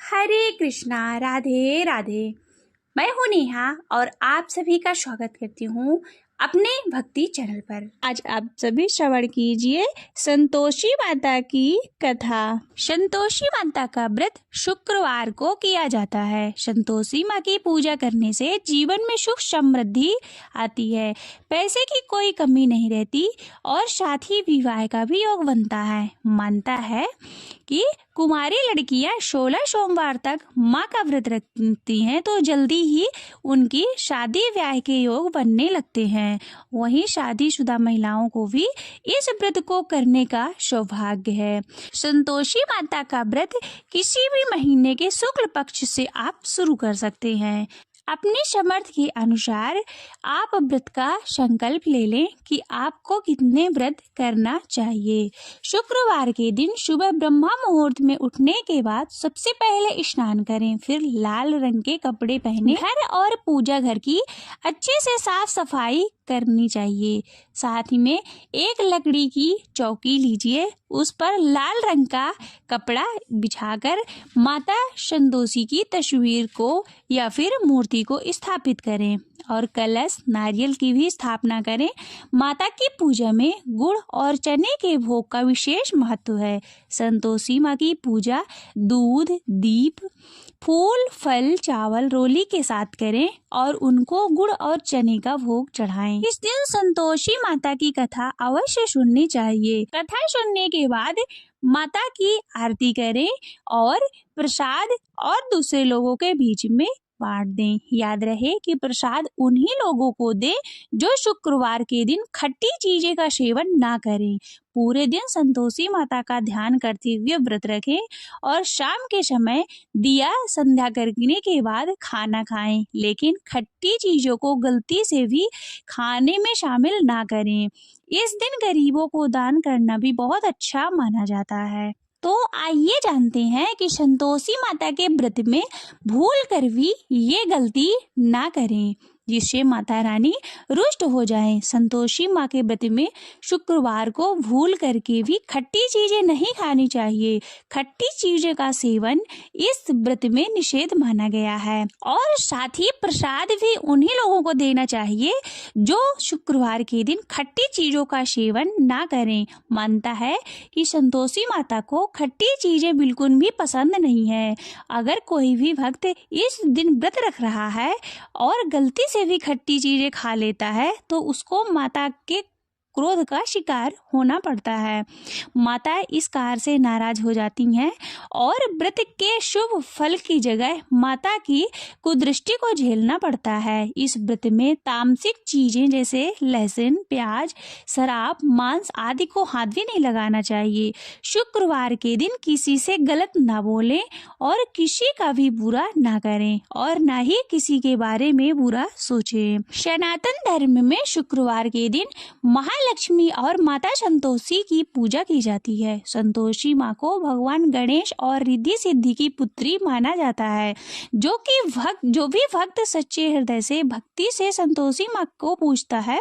हरे कृष्णा, राधे राधे। मैं हूँ नेहा और आप सभी का स्वागत करती हूँ अपने भक्ति चैनल पर। आज आप सभी श्रवण कीजिए संतोषी माता की कथा। संतोषी माता का व्रत शुक्रवार को किया जाता है। संतोषी माँ की पूजा करने से जीवन में सुख समृद्धि आती है, पैसे की कोई कमी नहीं रहती और साथ ही विवाह का भी योग बनता है। मानता है कि कुमारी लड़कियां 16 सोमवार तक माँ का व्रत रखती हैं तो जल्दी ही उनकी शादी ब्याह के योग बनने लगते हैं। वहीं शादीशुदा महिलाओं को भी इस व्रत को करने का सौभाग्य है। संतोषी माता का व्रत किसी भी महीने के शुक्ल पक्ष से आप शुरू कर सकते हैं। अपनी समर्थ के अनुसार आप व्रत का संकल्प ले लें कि आपको कितने व्रत करना चाहिए। शुक्रवार के दिन सुबह ब्रह्मा मुहूर्त में उठने के बाद सबसे पहले स्नान करें, फिर लाल रंग के कपड़े पहने घर और पूजा घर की अच्छे से साफ सफाई करनी चाहिए। साथ ही में एक लकड़ी की चौकी लीजिए, उस पर लाल रंग का कपड़ा बिछाकर माता संतोषी की तस्वीर को या फिर मूर्ति को स्थापित करें और कलश नारियल की भी स्थापना करें। माता की पूजा में गुड़ और चने के भोग का विशेष महत्व है। संतोषी माँ की पूजा दूध, दीप, फूल, फल, चावल, रोली के साथ करें और उनको गुड़ और चने का भोग चढ़ाएं। इस दिन संतोषी माता की कथा अवश्य सुननी चाहिए। कथा सुनने के बाद माता की आरती करें और प्रसाद और दूसरे लोगों के बीच में बांट दें। याद रहे कि प्रसाद उन्हीं लोगों को दें जो शुक्रवार के दिन खट्टी चीजें का सेवन ना करें। पूरे दिन संतोषी माता का ध्यान करते हुए व्रत रखें और शाम के समय दिया संध्या करने के बाद खाना खाएं, लेकिन खट्टी चीजों को गलती से भी खाने में शामिल ना करें। इस दिन गरीबों को दान करना भी बहुत अच्छा माना जाता है। तो आइए जानते हैं कि संतोषी माता के व्रत में भूल कर भी ये गलती ना करें जिससे माता रानी रुष्ट हो जाएं। संतोषी माँ के व्रत में शुक्रवार को भूल करके भी खट्टी चीजें नहीं खानी चाहिए। खट्टी चीजें का सेवन इस व्रत में निषेध माना गया है और साथ ही प्रसाद भी उन्हीं लोगों को देना चाहिए जो शुक्रवार के दिन खट्टी चीजों का सेवन ना करें। मानता है कि संतोषी माता को खट्टी चीजें बिल्कुल भी पसंद नहीं है। अगर कोई भी भक्त इस दिन व्रत रख रहा है और गलती से भी खट्टी चीजें खा लेता है तो उसको माता के क्रोध का शिकार होना पड़ता है। माता इस कार्य से नाराज हो जाती हैं और व्रत के शुभ फल की जगह माता की कुदृष्टि को झेलना पड़ता है। इस व्रत में तामसिक चीजें जैसे लहसुन, प्याज, शराब, मांस आदि को हाथ भी नहीं लगाना चाहिए। शुक्रवार के दिन किसी से गलत ना बोलें और किसी का भी बुरा ना करें और ना ही किसी के बारे में बुरा सोचें। सनातन धर्म में शुक्रवार के दिन महालक्ष्मी और माता संतोषी की पूजा की जाती है। संतोषी माँ को भगवान गणेश और रिद्धि सिद्धि की पुत्री माना जाता है। जो भी भक्त सच्चे हृदय से भक्ति से संतोषी माँ को पूजता है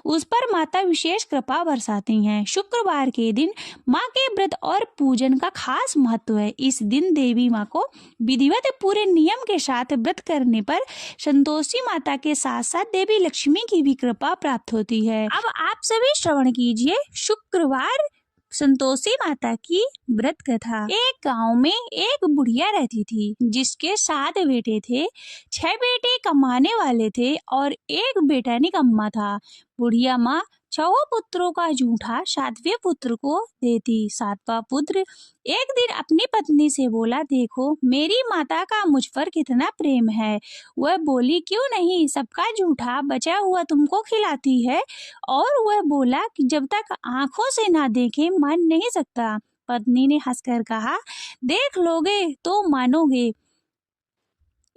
उस पर माता विशेष कृपा बरसाती हैं। शुक्रवार के दिन माँ के व्रत और पूजन का खास महत्व है। इस दिन देवी माँ को विधिवत पूरे नियम के साथ व्रत करने पर संतोषी माता के साथ साथ देवी लक्ष्मी की भी कृपा प्राप्त होती है। अब आप सभी श्रवण कीजिए शुक्रवार संतोषी माता की व्रत कथा। एक गांव में एक बुढ़िया रहती थी जिसके 7 बेटे थे। 6 बेटे कमाने वाले थे और एक बेटा निकम्मा था। बुढ़िया माँ 6 पुत्रों का जूठा 7वें पुत्र को देती। 7वां पुत्र एक दिन अपनी पत्नी से बोला, देखो मेरी माता का मुझ पर कितना प्रेम है। वह बोली, क्यों नहीं, सबका जूठा बचा हुआ तुमको खिलाती है। और वह बोला कि जब तक आंखों से ना देखे मान नहीं सकता। पत्नी ने हंसकर कहा, देख लोगे तो मानोगे।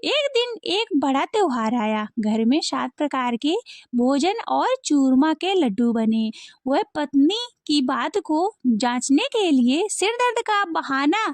एक दिन एक बड़ा त्योहार आया। घर में 7 प्रकार के भोजन और चूरमा के लड्डू बने। वह पत्नी की बात को जांचने के लिए सिर दर्द का बहाना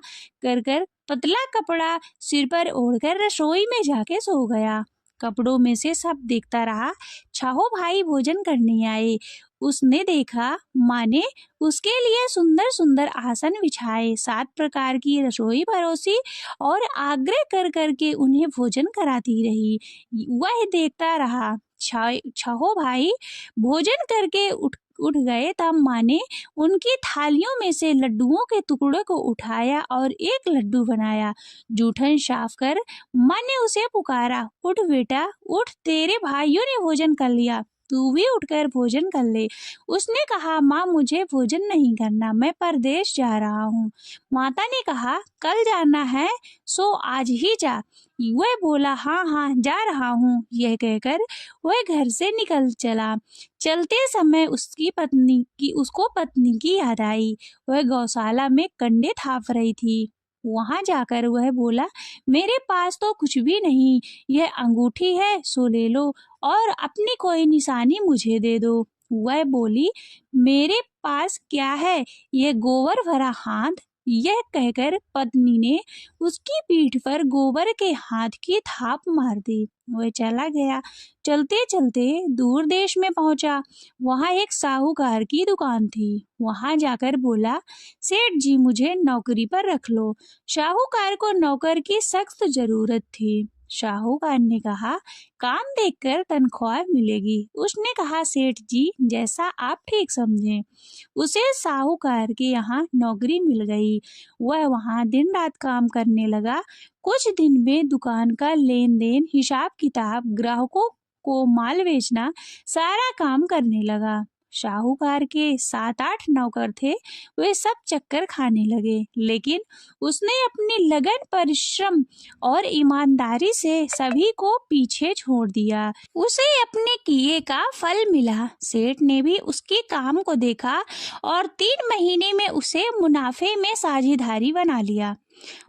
कर पतला कपड़ा सिर पर ओढ़कर रसोई में जाके सो गया। कपड़ों में से सब देखता रहा। छहो भाई भोजन करने आए। उसने देखा माँ ने उसके लिए सुंदर सुंदर आसन बिछाए, 7 प्रकार की रसोई परोसी और आग्रह कर करके उन्हें भोजन कराती रही। वह देखता रहा। छहो भाई भोजन करके उठ गए तब माँ ने उनकी थालियों में से लड्डुओं के टुकड़े को उठाया और एक लड्डू बनाया। जूठन साफ कर माँ ने उसे पुकारा, उठ बेटा उठ, तेरे भाइयों ने भोजन कर लिया, तू भी उठकर भोजन कर ले। उसने कहा, माँ मुझे भोजन नहीं करना, मैं परदेश जा रहा हूँ। माता ने कहा, कल जाना है सो आज ही जा। वह बोला, हाँ हाँ जा रहा हूँ। यह कहकर वह घर से निकल चला। चलते समय उसको पत्नी की याद आई। वह गौशाला में कंडे थाप रही थी। वहां जाकर वह बोला, मेरे पास तो कुछ भी नहीं, यह अंगूठी है सो ले लो और अपनी कोई निशानी मुझे दे दो। वह बोली, मेरे पास क्या है, यह गोबर भरा हाथ। यह कहकर पत्नी ने उसकी पीठ पर गोबर के हाथ की थाप मार दी। वह चला गया। चलते चलते दूर देश में पहुंचा। वहां एक साहूकार की दुकान थी। वहां जाकर बोला, सेठ जी मुझे नौकरी पर रख लो। साहूकार को नौकर की सख्त जरूरत थी। साहूकार ने कहा, काम देखकर तनख्वाह मिलेगी। उसने कहा, सेठ जी जैसा आप ठीक समझें। उसे साहूकार के यहाँ नौकरी मिल गई। वह वहाँ दिन रात काम करने लगा। कुछ दिन में दुकान का लेन देन, हिसाब किताब, ग्राहकों को माल बेचना, सारा काम करने लगा। साहूकार के 7-8 नौकर थे। वे सब चक्कर खाने लगे, लेकिन उसने अपनी लगन, परिश्रम और ईमानदारी से सभी को पीछे छोड़ दिया। उसे अपने किए का फल मिला। सेठ ने भी उसके काम को देखा और 3 महीने में उसे मुनाफे में साझेदारी बना लिया।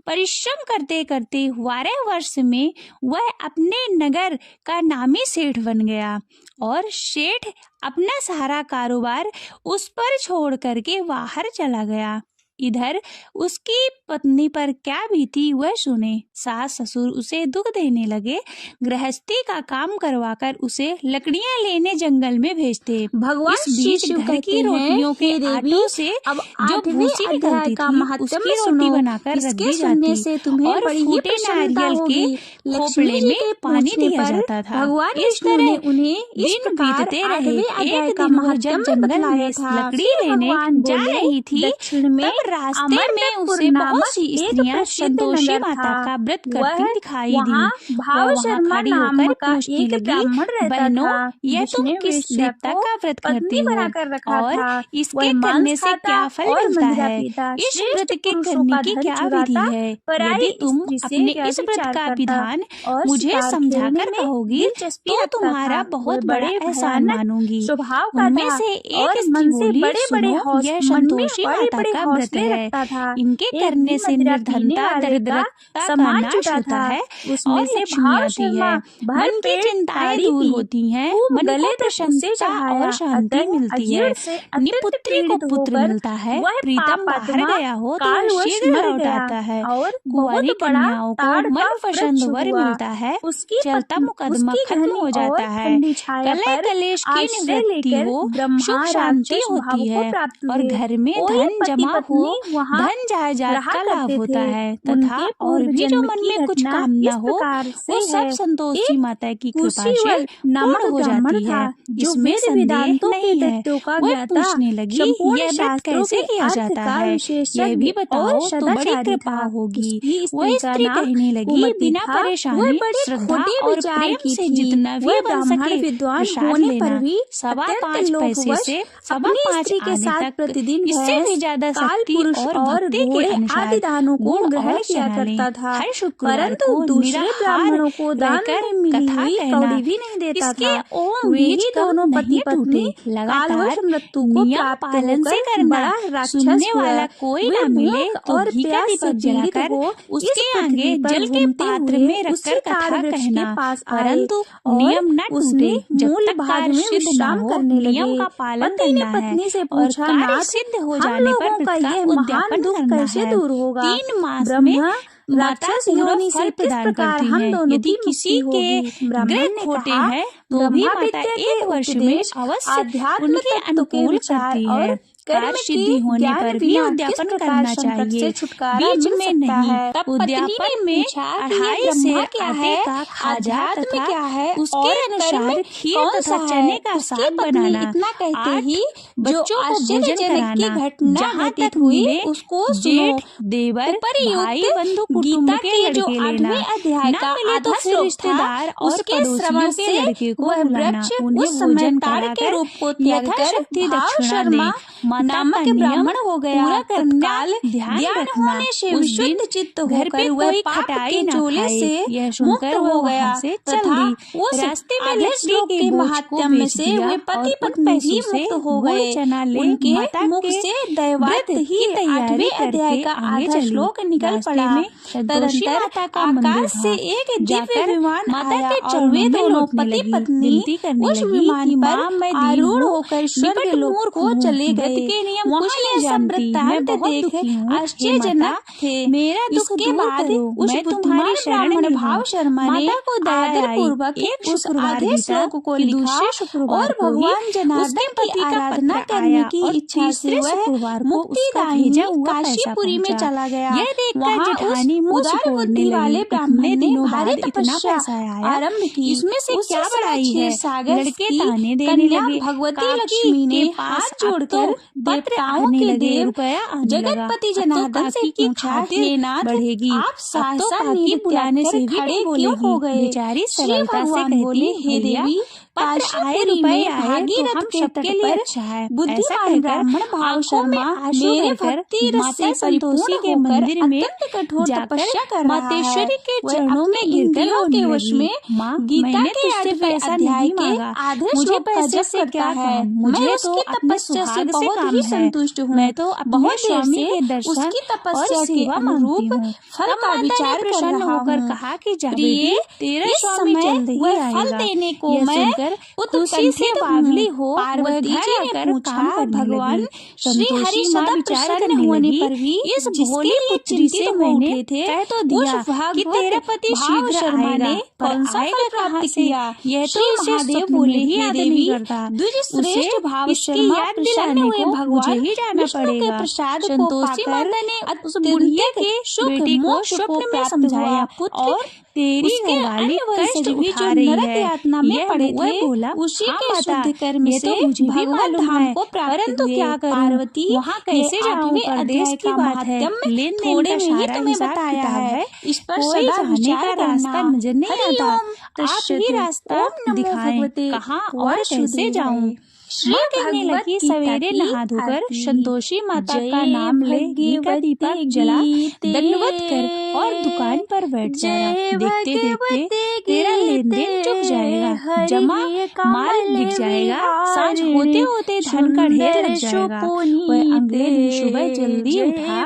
परिश्रम करते करते 12 वर्ष में वह अपने नगर का नामी सेठ बन गया और सेठ अपना सारा कारोबार उस पर छोड़ करके बाहर चला गया। इधर उसकी पत्नी पर क्या बीती वह सुने। सास ससुर उसे दुख देने लगे। गृहस्थी का काम करवाकर उसे लकड़ियां लेने जंगल में भेजते। भगवान इस बीच शिव घर की रोटियों के आटों से अब जो भूसी निकलती थी उसकी रोटी बनाकर रख दी जाती और फूटे नारियल के खोपड़े में पानी दिया जाता था। भगवान इस विष्णु ने तरह उन्हें इस दिन प्रकार बीतते रहे। 8वें अध्याय एक का दिन वह महत्व जब जंगल में बतलाया था। लकड़ी फिर लेने भगवान जा बोले, रही थी दक्षिण में तब रास्ते में उसे बहुत सी स्त्रियां संतोषी माता का व्रत करती दिखाई दी। भाव वह शर्मा खड़ी नाम होकर का पूछने एक लगी, ब्राह्मण रहता बहनों था, यह तुम जिसने किस वेश्या देवता को का व्रत पत्नी करती हो बनाकर रखा और था। इसके वह मांस करने से खाता क्या फल और मिलता मदिरा है? पीता, इस श्रेष्ठ व्रत के पुरुषों करने का की धन क्या चुराता, विधि है? पराई यदि तुम स्त्री से अपने इस व्रत व्यभिचार का करता विधान और मुझे शिकार समझा खेलने कर में कहोगी दिलचस्पी तो रखता तुम्हारा था। बहुत वह बड़ा बड़े एहसान भयानक मानूंगी। स्वभाव का उनमें था से एक और स्त्री मन से बोली, बड़े सुनो यह मन में संतोषी माता बड़े का व्रत हौसले है। रखता था। इनके एक करने दिन से मदिरा पीने निर्धनता, वाले का दरिद्रता का सामान नाश जुटा होता था। है उसमें और से लक्ष्मी भाव आती शर्मा है। भर मन की पेट चिंताएं ताड़ी दूर पी, होती हैं, खूब मन गले को तक उसे प्रसन्नता चढ़ाया। और शांति अतः मिलती है। अजीर्ण से अत्यंत निपुत्री को पीड़ित पुत्र होकर मिलता है। वह प्रीतम बाहर पापात्मा गया हो तो वह कालवश शीघ्र मर लौट गया आता है। और कुंवारी बहुत बड़ा कन्याओं को ताड़ का मन पसंद वृक्ष वर हुआ। मिलता है। उसकी चलता मुकदमा उसकी खत्म घनी हो और जाता है। ठंडी छाया कलह पर कलेश की आश्रय निवृत्ति लेकर हो, ब्रह्मा सुख शांति राक्षस भाव होती को है प्राप्त और हुए। घर में कोई धन पति जमा पत्नी हो, वहाँ धन जायदाद रहा का लाभ करते होता थे। है तथा उनके और पूर्व भी जो जन्म मन की में कुछ घटना कामना इस हो प्रकार से वो सब है। संतोषी एक माता की कृपा से कुशीवल नामक पूर्ण हो ब्राह्मण जाती था, है। जो इसमें वेद संदेह वेदांतों के नहीं है। तत्वों का वह ज्ञाता, पूछने लगी, संपूर्ण यह व्रत शास्त्रों कैसे के किया अर्थ जाता का है? यह विशेषज्ञ भी और बताओ तो बड़ी सदाचारी कृपा था। होगी। उसकी वह स्त्री का स्त्री नाम कहने लगी, कुमति बिना था। वह परेशानी, बड़े श्रद्धा खोटे और विचार प्रेम की से थी। जितना भी वह बन ब्राह्मण सके विद्वान प्रसाद होने लेना। पर भी 5.25 पैसे लोभवश से अपनी 5.25 स्त्री के आने साथ तक, प्रतिदिन इससे भी भैंस, ज्यादा काल शक्ति पुरुष और और भक्ति के घोड़े अनुसार आदि दानों को गुड़ ग्रहण और किया चना लें। करता था। हर शुक्रवार परंतु को दूसरे निराहार ब्राह्मणों को दान रहकर में मिली कथा हुई कहना। कौड़ी भी नहीं देता इसके था। ओम वे बीज ही कम दोनों पति नहीं पत्नी टूटे। कालवश लगातार मृत्यु को नियम प्राप्त पालन से होकर करना। बड़ा राक्षस सुनने हुआ। वाला कोई वे ना मिले भूख तो और घी का प्यास से दीपक पीड़ित जलाकर हो उसके इस आगे पृथ्वी पर जल के घूमते पात्र हुए में उसी रखकर ताड़ कथा वृक्ष के कहना। पास आए परंतु और नियम न उसने टूटे जब मूल तक भाग कार्य में सिद्ध न विश्राम हो। करने नियम लगे। का पालन पति ने करना है पत्नी से और पूछा, कार्य नाथ, सिद्ध हो हम जाने पर लोगों का व्रत का यह महान उद्यापन दुख करना कैसे है। दूर होगा? 3 मास में ब्रह्मा राक्षस योनि से किस प्रकार हम दोनों यदि की किसी मुक्ति के होगी। ब्राह्मण ग्रह ने खोटे कहा, हैं तो भी माता ब्रह्मा विद्या एक के वर्ष में उपदेश, अवश्य आध्यात्म उनके तत्व के अनुकूल विचार करती और है। कर्म कार्य की सिद्धि होने ज्ञान पर भी बिना किस उद्यापन प्रकार करना संकट से चाहिए, छुटकारा बीच मिल में सकता नहीं। है। तब पत्नी ने उद्यापन में पूछा कि ये 2.5 ब्रह्मा सेर क्या आटे है, का खाजा आध्यात्म तथा क्या है उसके और अनुसार कर्म खीर कौन तथा सा चने है। का उसकी साग पत्नी बनाना, इतना कहते 8 ही जो बच्चों को भोजन आश्चर्यजनक की कराना, घटना जहाँ घटित तक हुई मिले उसको सुनो। जेठ देवर उपर्युक्त भाई बंधु कुटुंब गीता के के जो लड़के लेना, 8वें अध्याय न का मिले तो आधा फिर श्लोक था, रिश्तेदार और उसके पड़ोसियों श्रवण के से लड़के को वह बुलाना, वृक्ष उन्हें उस समय भोजन ताड़ के कराकर रूप को त्याग कर यथाशक्ति भाव दक्षिणा शर्मा दे। माता नामक का नियम ब्राह्मण हो गया। पूरा करना, तत्काल ध्यान ध्यान रखना। होने से उस विशुद्ध दिन चित्त घर पे होकर वह कोई पाप खटाई के ना चोले खाए। से यह मुक्त सुनकर हो वो गया वहाँ से चल तथा दी। उस रास्ते में आधे लकड़ी श्लोक के के बोझ को महात्म्य बेच से दिया वे और पति उन पत्नी भी पैसों से मुक्त हो गुड़ गए। चना ले उनके माता मुख के से दैवात व्रत ही की तैयारी 8वें अध्याय करके का आगे आधा चली। श्लोक निकल रास्ते पड़ा। में संतोषी तदंतर माता का मंदिर आकाश से था। एक दिव्य जाकर विमान माता आया के और चरणों वे में दोनों लौटने पति लगी, पत्नी विनती करने उस लगी विमान कि पर माँ मैं दीन आरूढ़ हूँ, होकर निपट स्वर्गलोक मूर्ख को हूँ, चले व्रत गए। के नियम वहाँ कुछ ये नहीं सब जानती, मैं वृत्तांत बहुत देख दुखी हूँ। हे माता, आश्चर्यजनक थे। मेरा दुख इसके दूर बाद करो, उस मैं बुद्धिमान तुम्हारी शरण ब्राह्मण में भाव हूँ। शर्मा ने माता को दया आदर आई। पूर्वक एक उस शुक्रवार आधे बीता, श्लोक को फिर लिखा दूसरे शुक्रवार और को ही भगवान जनार्दन उसके की पति का आराधना पत्र करने आया की और इच्छा से तीसरे वह शुक्रवार को उसका मुक्तिदायिनी भेजा हुआ पैसा काशीपुरी में पहुंचा। चला गया। यह देखकर वहाँ उस जेठानी मुंह उदार सिकोड़ने बुद्धि लगी। वाले इतने ब्राह्मण ने दिनों भारी बाद इतना तपस्या पैसा आया, आरंभ की। इसमें से उसी क्या समय बड़ाई है। क्षीरसागर लड़के की ताने देने कन्या लगे। भगवती काकी लक्ष्मी ने के पास हाथ अब जोड़कर तो पत्र देवताओं आने के लगे, देव रुपया आने लगा। जगतपति अब तो जनार्दन से काकी की पूछा, खातिर हे नाथ बढ़ेगी। आप अब तो सहसा काकी नींद बुलाने त्याग से कर भी खड़े नहीं क्यों हो बोलेगी। गए। बेचारी श्री सरलता से भगवान कहती, बोले, हे भैया देवी पत्र आए, काशीपुरी रुपए में आए तो भागीरथ हम के सबके तट लिए पर अच्छा है। ऐसा बुद्धिमान कहकर ब्राह्मण भाव आंखों में शर्मा आंसू मेरे भरकर भक्ति रस से माता संतोषी परिपूर्ण के होकर मंदिर में अत्यंत कठोर जाकर तपस्या कर रहा है। मातेश्वरी के वह चरणों अपने में गिरकर इंद्रियों के रोने वश लगी। में माँ, गीता मैंने के तुझसे 8वें पैसा अध्याय नहीं के मांगा, आधे मुझे श्लोक का पैसे जप से करता क्या है। काम, मैं मुझे तो उसकी अपने तपस्या से सुहाग से बहुत काम ही है। संतुष्ट हूँ। मैं तो अपने बहुत देर स्वामी से के दर्शन उसकी और तपस्या के सेवा मांगती अनुरूप हूँ। फल तब का माता ने विचार कर प्रसन्न रहा होकर हूँ। कहा कि जा प्रिय, बेटी, तेरा इस स्वामी समय जल्द ही वह फल आएगा। देने को यह मैं सुनकर खुशी से उत्कंठित बावली हूँ। हो वह पार्वती घर जी ने आकर पूछा, काम करने भगवान लगी। श्री हरि संतोषी माँ सदा विचार प्रसन्न करने होने लगी, पर भी इस जिसके भोली लिए पुत्री चिंतित से हो मैंने उठे थे कह तो उस दिया कि भागवत तेरा पति भाव शीघ्र शर्मा आएगा, ने पर कौन सा आएगा फल कहाँ प्राप्त से? किया। यह श्री तो उसे महादेव स्वप्न बोले, में भी हे याद देवी, नहीं करता। द्विज उसे श्रेष्ठ भाव इसकी शर्मा याद प्रसन्न दिलाने हुए को भगवान मुझे ही जाना विष्णु के पड़ेगा। प्रसाद को संतोषी पाकर माता ने उस अत्यंत बुढ़िया के सुख बेटी को मोक्ष स्वप्न में प्राप्त समझाया, हुआ पुत्र और तेरी उसके घरवाली अन्य कष्ट वंशज भी उठा जो रही नरक है। यातना में यह पड़े वह थे बोला, उसी हाँ के माता, शुद्ध कर्म ये से तो मुझे भी भगवत मालूम धाम है, को प्राप्त परंतु हुए। क्या करूं? पार्वती, वहाँ कैसे ये जाऊं? 8वें परदेश अध्याय की का बात है, महात्म्य लेन देन थोड़े का में ही सारा तुम्हें हिसाब बताया किताब है। है, इस पर कोई सदा जाने विचार का रास्ता करना। नजर नहीं हरि आता। ओम आप ही तत्सत। रास्ता ओम नमो दिखाएं, भगवते कहाँ और कैसे वासुदेवाय। जाऊं? श्री माँ कहने भगवत लगी, गीता सवेरे की नहा धोकर आरती। संतोषी माता का जय नाम ले, घी का दीपक भगवते जला, गीते, दंडवत कर और दुकान पर बैठ जाना। जय देखते देखते भगवते तेरा लेन देन गीते, चुक जाएगा, हरि जमा ये माल कमल बिक जाएगा, सांझ विहारिणी, होते होते धन का ढेर लग सुंदर जाएगा। सुपुनीते, वह अगले दिन सुबह जल्दी जय उठा।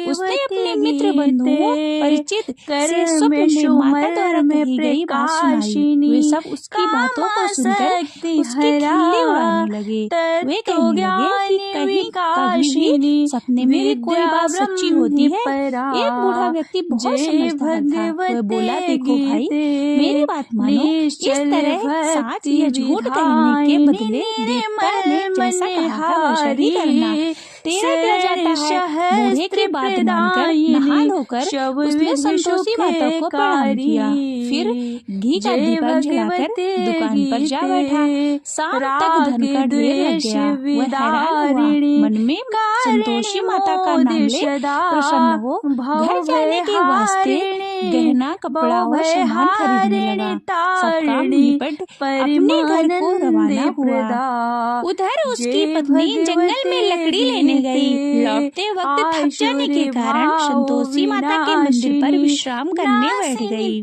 उसने भगवते अपने मित्र बंधुओं गीते, परिचित से कर स्वप्न में में माता द्वारा सुमर में कही गई बात सुनाई। प्रकाशिनी, वे सब उसकी बातों को सुनकर कामासक्ति उसकी खिल्ली हरा, उड़ाने लगे। वे कहने लगे कि कहीं कभी भी सपने में भी कोई बात सच्ची होती है। एक बूढ़ा व्यक्ति बहुत समझदार था। वह बोला, देखो भाई, मेरी बात मानो, इस तरह सच या झूठ कहने के बदले देवता ने जैसा कहा है वैसा ही करना। तेरा क्या जाता है? बूढ़े की बात मानकर नहा धोकर उसने संतोषी माता को प्रणाम किया, फिर घी का दीपक जलाकर दुकान पर जा बैठा। शाम तक धन का ढेर लग गया। वह हैरान हुआ, मन में संतोषी माता का नाम ले प्रसन्न हो घर जाने के वास्ते गहना कपड़ा और सामान खरीदने लगा। सब काम निपट अपने घर को रवाना हुआ। उधर उसकी पत्नी जंगल में लकड़ी लेने गई। लौटते वक्त थक जाने के कारण संतोषी माता के मंदिर पर विश्राम करने बैठ गई।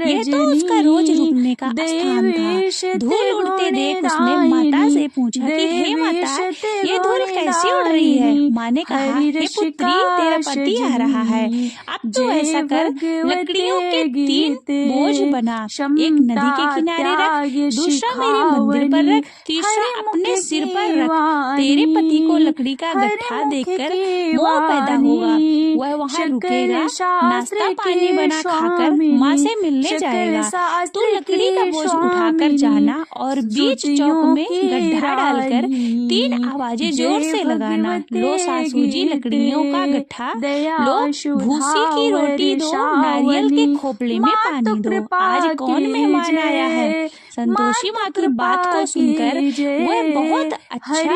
यह तो उसका रोज रुकने का स्थान था। धूल उड़ते देख उसने माता से पूछा कि हे माता, ये धूल कैसी उड़ रही है? माँ ने कहा, हे पुत्री, तेरा पति आ रहा है। अब तो ऐसा कर, लकड़ियों के 3 बोझ बना, एक नदी के किनारे रख, दूसरा मेरे मंदिर पर रख, तीसरा अपने सिर पर रख। तेरे पति को लकड़ी का गट्ठा देखकर मोह पैदा होगा, वह वहाँ रुकेगा, नाश्ता पानी बना खाकर माँ से मिलने जाएगा। तू लकड़ी का बोझ उठाकर जाना और बीच चौक में गड्ढा डालकर 3 आवाजें जोर से लगाना, लो सासू जी लकड़ियों का गट्ठा, लो भूसी की रोटी दो, नारियल के खोपड़े में पानी दो। आज कौन मेहमान आया है? संतोषी माँ की बात को सुनकर वह बहुत अच्छा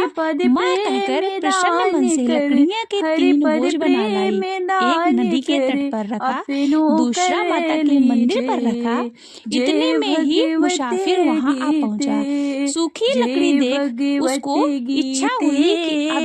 माँ कहकर प्रसन्न मन से लकड़ियाँ के 3 बोझ बना लाई। एक नदी के तट पर रखा, दूसरा माता के मंदिर पर रखा। इतने में ही मुसाफिर वहाँ आ पहुँचा। सूखी लकड़ी देख उसको इच्छा हुई कि अब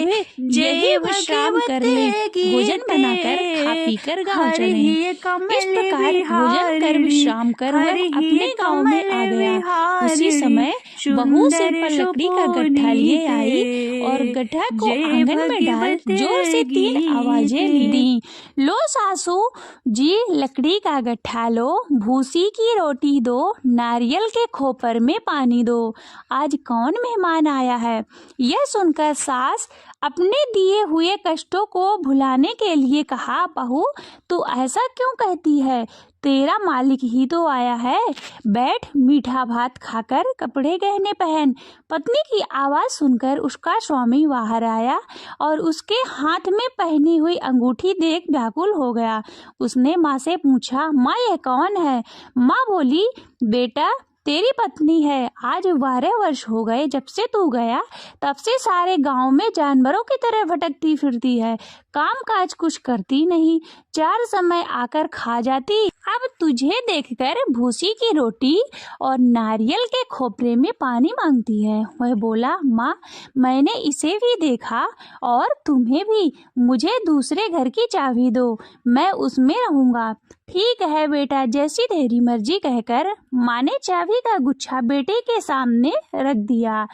यही विश्राम कर ले, भोजन बनाकर खा पीकर गाँव चले। इस प्रकार भोजन कर विश्राम कर वह अपने गाँव में आ गया। उसी समय बहू सिर पर लकड़ी का गट्ठा लिए आई और गड्ढा को आंगन में डाल जोर से 3 आवाजें दी, लो सासू जी लकड़ी का गट्ठा लो, भूसी की रोटी दो, नारियल के खोपर में पानी दो। आज कौन मेहमान आया है? यह सुनकर सास अपने दिए हुए कष्टों को भुलाने के लिए कहा, बहू तू ऐसा क्यों कहती है? तेरा मालिक ही तो आया है, बैठ मीठा भात खाकर कपड़े गहने पहन। पत्नी की आवाज़ सुनकर उसका स्वामी बाहर आया और उसके हाथ में पहनी हुई अंगूठी देख व्याकुल हो गया। उसने माँ से पूछा, माँ यह कौन है? माँ बोली, बेटा तेरी पत्नी है, आज 12 वर्ष हो गए जब से तू गया, तब से सारे गांव में जानवरों की तरह भटकती फिरती है, काम काज कुछ करती नहीं, 4 समय आकर खा जाती। अब तुझे देखकर भूसी की रोटी और नारियल के खोपरे में पानी मांगती है। वह बोला, माँ मैंने इसे भी देखा और तुम्हें भी, मुझे दूसरे घर की चाबी दो, मैं उसमें रहूंगा। ठीक है बेटा, जैसी तेरी मर्जी कहकर माँ ने चाबी का गुच्छा बेटे के सामने रख दिया।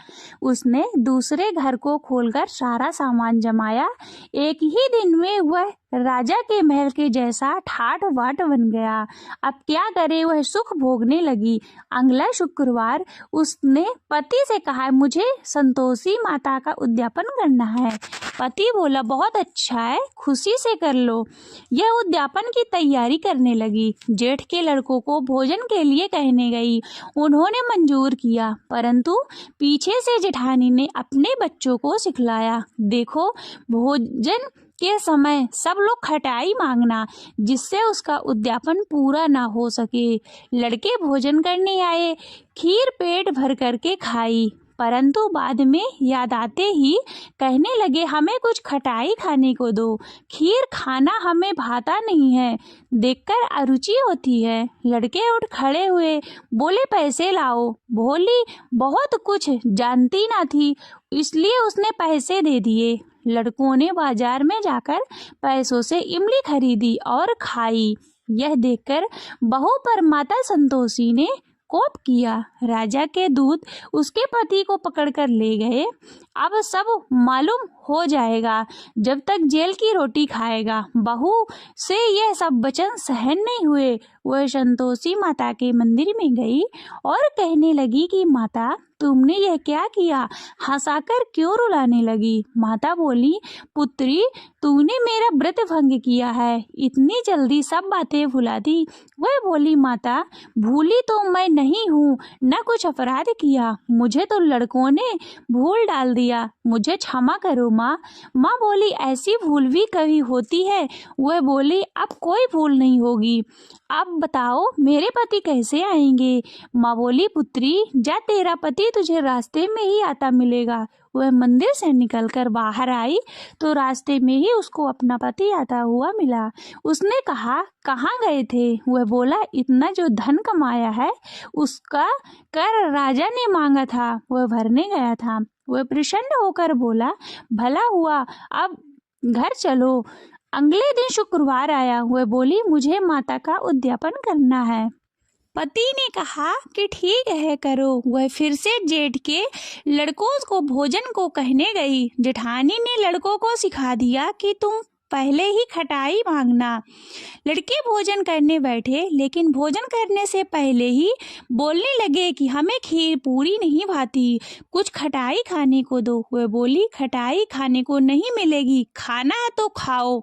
उसने दूसरे घर को खोलकर सारा सामान जमाया। एक ही दिन में वह राजा के महल के जैसा ठाठ बाट बन गया। अब क्या करे, वह सुख भोगने लगी। अगला शुक्रवार उसने पति से कहा, मुझे संतोषी माता का उद्यापन करना है। पति बोला, बहुत अच्छा है, खुशी से कर लो। यह उद्यापन की तैयारी करने लगी। जेठ के लड़कों को भोजन के लिए कहने गई। उन्होंने मंजूर किया, परंतु पीछे से जेठानी ने अपने बच्चों को सिखलाया, देखो भोजन के समय सब लोग खटाई मांगना, जिससे उसका उद्यापन पूरा ना हो सके। लड़के भोजन करने आए, खीर पेट भर करके खाई, परंतु बाद में याद आते ही कहने लगे, हमें कुछ खटाई खाने को दो, खीर खाना हमें भाता नहीं है, देखकर अरुचि होती है। लड़के उठ खड़े हुए, बोले, पैसे लाओ। भोली बहुत कुछ जानती ना थी, इसलिए उसने पैसे दे दिए। लड़कों ने बाजार में जाकर पैसों से इमली खरीदी और खाई। यह देखकर बहू पर माता संतोषी ने कोप किया। राजा के दूत उसके पति को पकड़कर ले गए। अब सब मालूम हो जाएगा जब तक जेल की रोटी खाएगा। बहू से यह सब वचन सहन नहीं हुए। वह संतोषी माता के मंदिर में गई और कहने लगी कि माता तुमने यह क्या किया, हंसाकर क्यों रुलाने लगी। माता बोली, पुत्री तूने मेरा व्रत भंग किया है, इतनी जल्दी सब बातें भुला दी। वह बोली, माता भूली तो मैं नहीं हूँ, न कुछ अपराध किया, मुझे तो लड़कों ने भूल डाल दिया, मुझे क्षमा करो माँ। माँ बोली, ऐसी भूल भी कभी होती है। वह बोली, अब कोई भूल नहीं होगी, अब बताओ मेरे पति कैसे आएंगे। माँ बोली, पुत्री जा, तेरा पति तुझे रास्ते में ही आता मिलेगा। वह मंदिर से निकलकर बाहर आई तो रास्ते में ही उसको अपना पति आता हुआ मिला। उसने कहा, कहाँ गए थे। वह बोला, इतना जो धन कमाया है उसका कर राजा ने मांगा था, वह भरने गया था। वह प्रसन्न होकर बोला, भला हुआ, अब घर चलो। अगले दिन शुक्रवार आया। वह बोली, मुझे माता का उद्यापन करना है। पति ने कहा कि ठीक है करो। वह फिर से जेठ के लड़कों को भोजन को कहने गई। जेठानी ने लड़कों को सिखा दिया कि तुम पहले ही खटाई मांगना। लड़के भोजन करने बैठे, लेकिन भोजन करने से पहले ही बोलने लगे कि हमें खीर पूरी नहीं भाती, कुछ खटाई खाने को दो। वह बोली, खटाई खाने को नहीं मिलेगी, खाना है तो खाओ।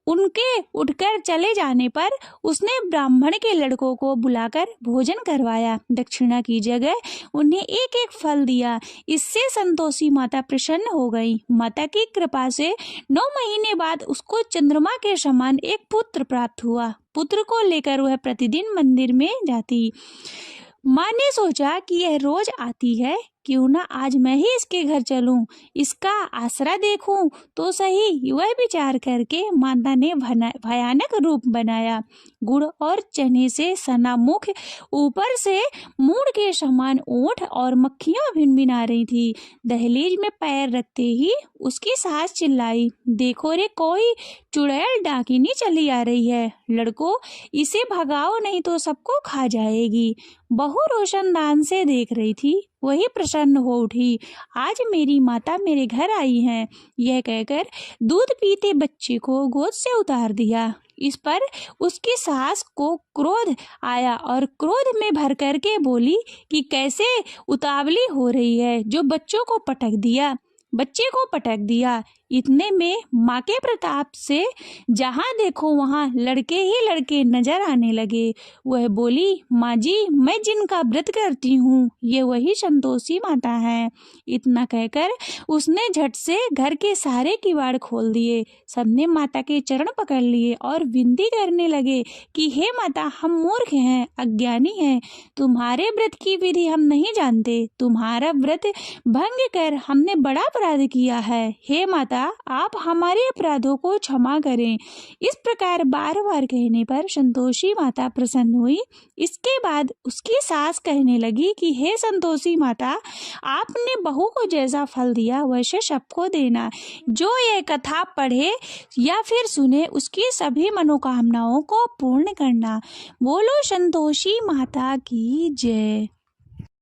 उनके उठकर चले जाने पर उसने ब्राह्मण के लड़कों को बुलाकर भोजन करवाया। दक्षिणा की जगह उन्हें एक एक फल दिया। इससे संतोषी माता प्रसन्न हो गई। माता की कृपा से 9 महीने बाद उसको चंद्रमा के समान एक पुत्र प्राप्त हुआ। पुत्र को लेकर वह प्रतिदिन मंदिर में जाती। माँ ने सोचा कि यह रोज आती है, क्यों ना आज मैं ही इसके घर चलूं, इसका आसरा देखूं तो सही। वह विचार करके माता ने भयानक रूप बनाया। गुड़ और चने से सना मुख, ऊपर से मूढ़ के समान ओंठ और मक्खियां भिनभिना रही थी। दहलीज में पैर रखते ही उसकी सास चिल्लाई, देखो रे, कोई चुड़ैल डाकिनी चली आ रही है, लड़को इसे भगाओ नहीं तो सबको खा जाएगी। बहू रोशनदान से देख रही थी, वही प्रसन्न हो उठी। आज मेरी माता मेरे घर आई हैं, यह कहकर दूध पीते बच्चे को गोद से उतार दिया। इस पर उसकी सास को क्रोध आया और क्रोध में भर करके बोली कि कैसे उतावली हो रही है, जो बच्चे को पटक दिया। इतने में माँ के प्रताप से जहाँ देखो वहाँ लड़के ही लड़के नजर आने लगे। वह बोली, माँ जी, मैं जिनका व्रत करती हूँ ये वही संतोषी माता है। इतना कहकर उसने झट से घर के सारे किवाड़ खोल दिए। सबने माता के चरण पकड़ लिए और विनती करने लगे कि हे माता, हम मूर्ख हैं, अज्ञानी हैं, तुम्हारे व्रत की विधि हम नहीं जानते, तुम्हारा व्रत भंग कर हमने बड़ा अपराध किया है। हे माता, आप हमारे अपराधों को क्षमा करें। इस प्रकार बार बार कहने पर संतोषी माता प्रसन्न हुई। इसके बाद उसकी सास कहने लगी कि हे संतोषी माता, आपने बहू को जैसा फल दिया वैसे सबको देना। जो यह कथा पढ़े या फिर सुने उसकी सभी मनोकामनाओं को पूर्ण करना। बोलो संतोषी माता की जय।